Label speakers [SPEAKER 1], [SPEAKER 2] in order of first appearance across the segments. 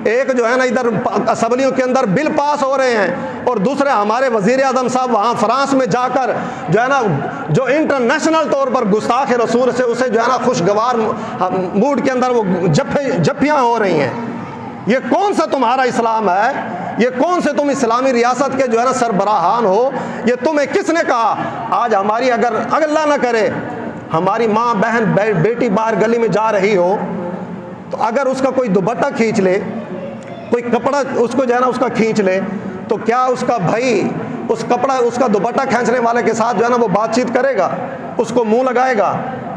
[SPEAKER 1] एक जो है ना इधर असम्बलियों के अंदर बिल पास हो रहे हैं और दूसरे हमारे वजीर आज़म साहब वहाँ फ्रांस में जाकर जो है ना जो इंटरनेशनल तौर पर गुस्ताख रसूल से उसे जो है ना खुशगवार मूड के अंदर वो जफ्फियाँ हो रही हैं। ये कौन सा तुम्हारा इस्लाम है? ये कौन से तुम इस्लामी रियासत के जो है ना सरबराहान हो? ये तुम्हें किसने कहा? आज हमारी अगर अल्लाह ना करे हमारी माँ बहन बेटी बाहर गली में जा रही हो तो अगर उसका कोई दुपट्टा खींच ले, कोई कपड़ा उसको जो है ना उसका खींच ले, तो क्या उसका भाई उस कपड़ा उसका दुपट्टा खींचने वाले के साथ जो है ना वो बातचीत करेगा, उसको मुंह लगाएगा?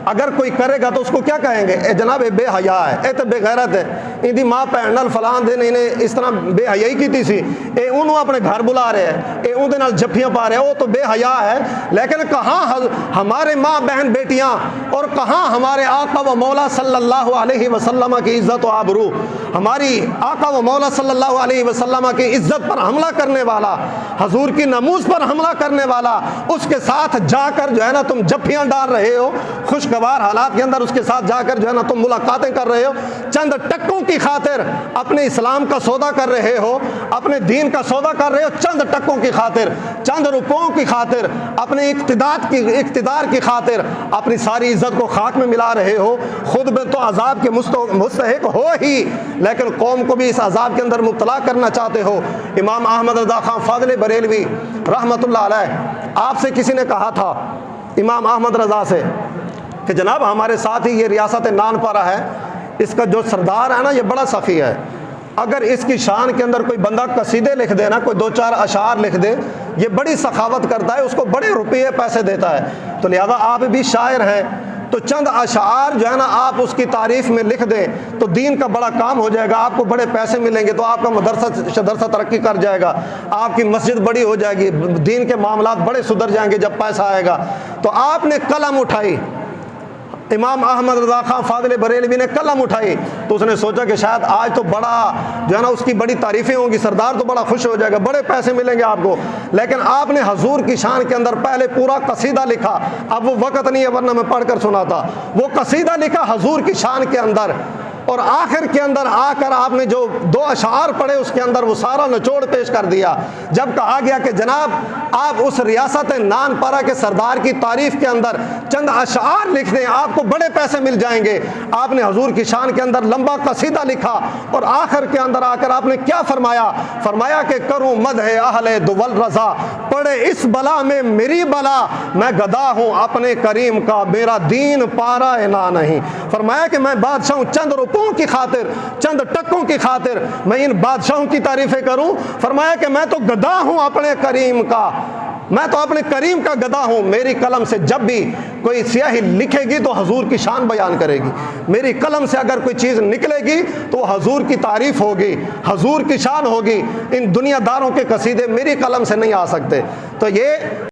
[SPEAKER 1] अगर कोई करेगा तो उसको क्या कहेंगे? ए जनाब बेहया है, ए तो बेगैरत है, इनकी माँ भैन नाल फलान दिन इन्हें इस तरह बेहयाई की सी, ए उन्होंने अपने घर बुला रहे हैं, ए उनके नाल जफ्फियाँ पा रहे हैं, वो तो बेहया है। लेकिन कहाँ हमारे माँ बहन बेटियाँ और कहाँ हमारे आका व मौला सल्लल्लाहु अलैहि वसल्लम की इज़्ज़त व आबरू? हमारी आका व मौला सल्लल्लाहु अलैहि वसल्लम की इज़्ज़त पर हमला करने वाला, हजूर की नमूज़ पर हमला करने वाला, उसके साथ जाकर जो है ना तुम जफ्फियाँ डाल रहे हो, खुशगवार हालात के अंदर उसके साथ जाकर जो है ना तुम मुलाकातें कर रहे हो, चंद टक्कों की खातिर अपने इस्लाम का सौदा कर रहे हो, अपने दीन का सौदा कर रहे हो, चंद टक्कों की खातिर, चंद रुपयों की खातिर, अपने इक़्तिदार की खातिर अपनी सारी इज्जत को खाक में मिला रहे हो। खुद में तो अजाब के मुस्तहिक हो ही, लेकिन कौम को भी इस अजाब के अंदर मुब्तला करना चाहते हो। इमाम अहमद रज़ा खान फाज़िल बरेलवी रहमतुल्लाह अलैह, आपसे किसी ने कहा था, इमाम अहमद रज़ा से, कि जनाब हमारे साथ ही ये रियासत नानपारा है, इसका जो सरदार है ना ये बड़ा सफ़ी है, अगर इसकी शान के अंदर कोई बंदा कसीदे लिख दे ना, कोई दो चार अशार लिख दे, ये बड़ी सखावत करता है, उसको बड़े रुपये पैसे देता है। तो लिहाजा आप भी शायर हैं तो चंद अशार जो है ना आप उसकी तारीफ़ में लिख दें तो दीन का बड़ा काम हो जाएगा, आपको बड़े पैसे मिलेंगे, तो आपका मदरसा तरक्की कर जाएगा, आपकी मस्जिद बड़ी हो जाएगी, दीन के मामलात बड़े सुधर जाएंगे जब पैसा आएगा। तो आपने कलम उठाई, इमाम अहमद रज़ा खान फाज़िल बरेलवी ने कलम उठाई, तो उसने सोचा कि शायद आज तो बड़ा जो है ना उसकी बड़ी तारीफ़ें होंगी, सरदार तो बड़ा खुश हो जाएगा, बड़े पैसे मिलेंगे आपको। लेकिन आपने हजूर की शान के अंदर पहले पूरा कसीदा लिखा, अब वो वक़्त नहीं है वरना मैं पढ़ कर सुनाता। वो कसीदा लिखा हजूर की शान के अंदर, और आखिर के अंदर आकर आपने जो दो अशार पढ़े उसके अंदर वो सारा निचोड़ पेश कर दिया। जब कहा गया कि जनाब आप उस रियासत नानपारा के सरदार की तारीफ़ के अंदर चंद अशार लिख दें, आपको बड़े पैसे मिल जाएंगे, आपने हजूर की शान के अंदर लंबा कसीदा लिखा और आखिर के अंदर आकर आपने क्या फरमाया? फरमाया कि करूँ मदह अहले दुवल रज़ा, पड़े इस बला में मेरी बला, मैं गदा हूँ अपने करीम का, मेरा दीन पारा ना नहीं। फरमाया कि मैं बादशाह हूँ, चंद रुपयों की खातिर, चंद टक्कों की खातिर मैं इन बादशाहों की तारीफें करूं? फरमाया कि मैं तो गदा हूं अपने करीम का, मैं तो अपने करीम का गदा हूं। मेरी कलम से जब भी कोई स्याही लिखेगी तो हजूर की शान बयान करेगी, मेरी कलम से अगर कोई चीज़ निकलेगी तो हजूर की तारीफ होगी, हजूर की शान होगी। इन दुनियादारों के कसीदे मेरी कलम से नहीं आ सकते। तो ये